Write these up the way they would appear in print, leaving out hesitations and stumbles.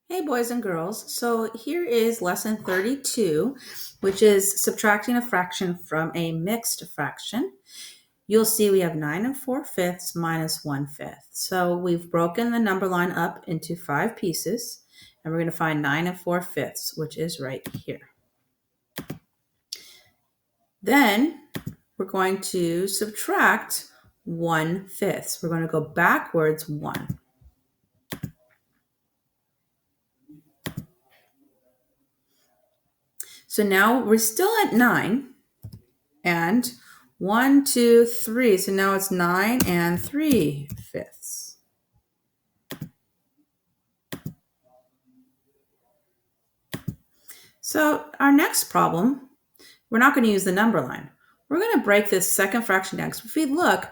Hey boys and girls, so here is lesson 32, which is subtracting a fraction from a mixed fraction. You'll see we have 9 and 4/5 minus 1/5. So we've broken the number line up into 5 pieces, and we're going to find 9 and 4/5, which is right here. Then we're going to subtract 1/5. We're going to go backwards 1. So now we're still at 9 and 1, 2, 3. So now it's 9 and 3/5. So our next problem, we're not going to use the number line. We're going to break this second fraction down. Because if we look,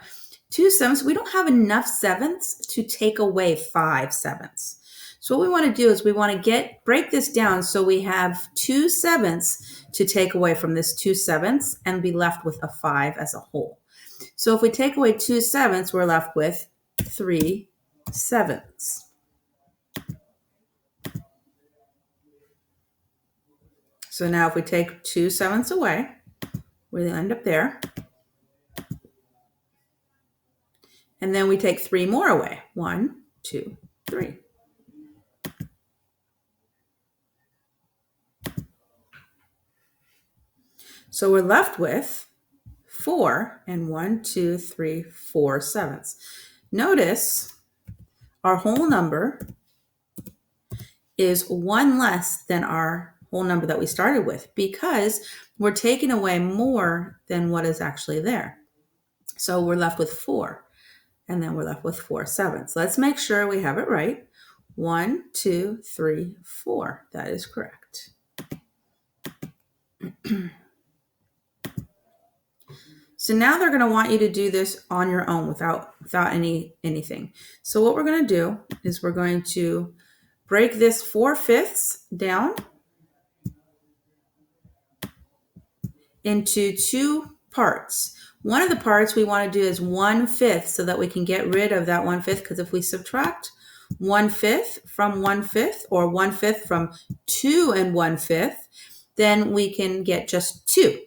2 sevenths, we don't have enough sevenths to take away 5 sevenths. So what we want to do is we want to break this down so we have 2 sevenths to take away from this 2 sevenths and be left with a 5 as a whole. So if we take away 2 sevenths, we're left with 3 sevenths. So now if we take 2 sevenths away, we'll end up there. And then we take 3 more away. 1, 2, 3. So we're left with 4 and 1, 2, 3, 4 sevenths. Notice our whole number is 1 less than our whole number that we started with because we're taking away more than what is actually there. So we're left with 4, and then we're left with 4 sevenths. Let's make sure we have it right. 1, 2, 3, 4. That is correct. So now they're going to want you to do this on your own without anything. So what we're going to do is we're going to break this 4/5 down into 2 parts. One of the parts we want to do is 1/5 so that we can get rid of that 1/5, because if we subtract 1/5 from 1/5 or 1/5 from 2 and 1/5, then we can get just 2.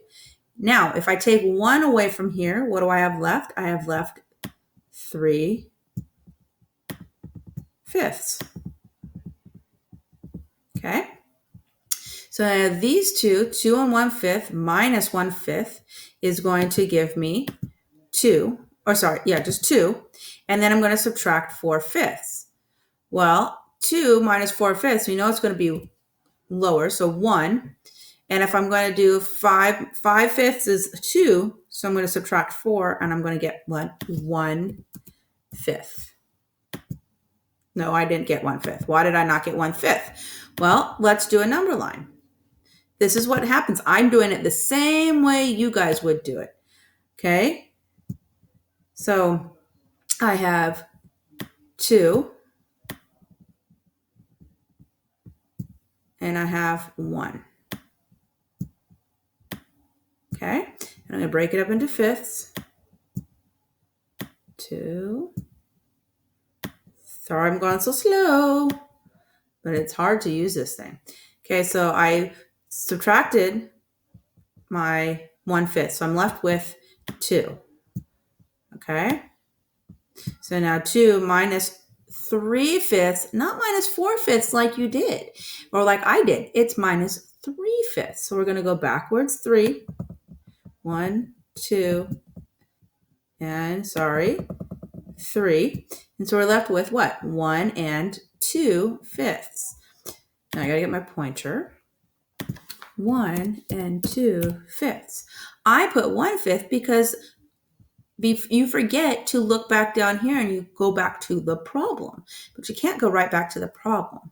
Now, if I take 1 away from here, what do I have left? I have left 3/5. Okay? So I have these 2 and 1/5 minus 1/5 is going to give me 2. Or sorry, yeah, just 2. And then I'm going to subtract 4/5. Well, 2 minus 4/5, we know it's going to be lower, so 1. And if I'm going to do 5/5 is 2, so I'm going to subtract 4, and I'm going to get 1/5. No, I didn't get 1/5. Why did I not get 1/5? Well, let's do a number line. This is what happens. I'm doing it the same way you guys would do it. Okay? So I have 2, and I have 1. Okay? And I'm going to break it up into fifths. 2. Sorry I'm going so slow, but it's hard to use this thing. Okay, so I subtracted my 1/5, so I'm left with 2. Okay? So now 2 minus 3/5, not minus 4/5 like you did, or like I did. It's minus 3/5. So we're going to go backwards 3. 1, 2, and 3. And so we're left with what? 1 and 2/5. Now I got to get my pointer. 1 and 2/5. I put 1/5 because you forget to look back down here and you go back to the problem, but you can't go right back to the problem.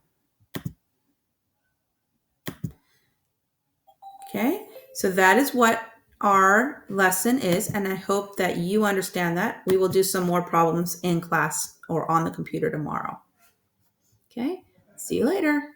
Okay, so that is what our lesson is, and I hope that you understand that. We will do some more problems in class or on the computer tomorrow. Okay, see you later.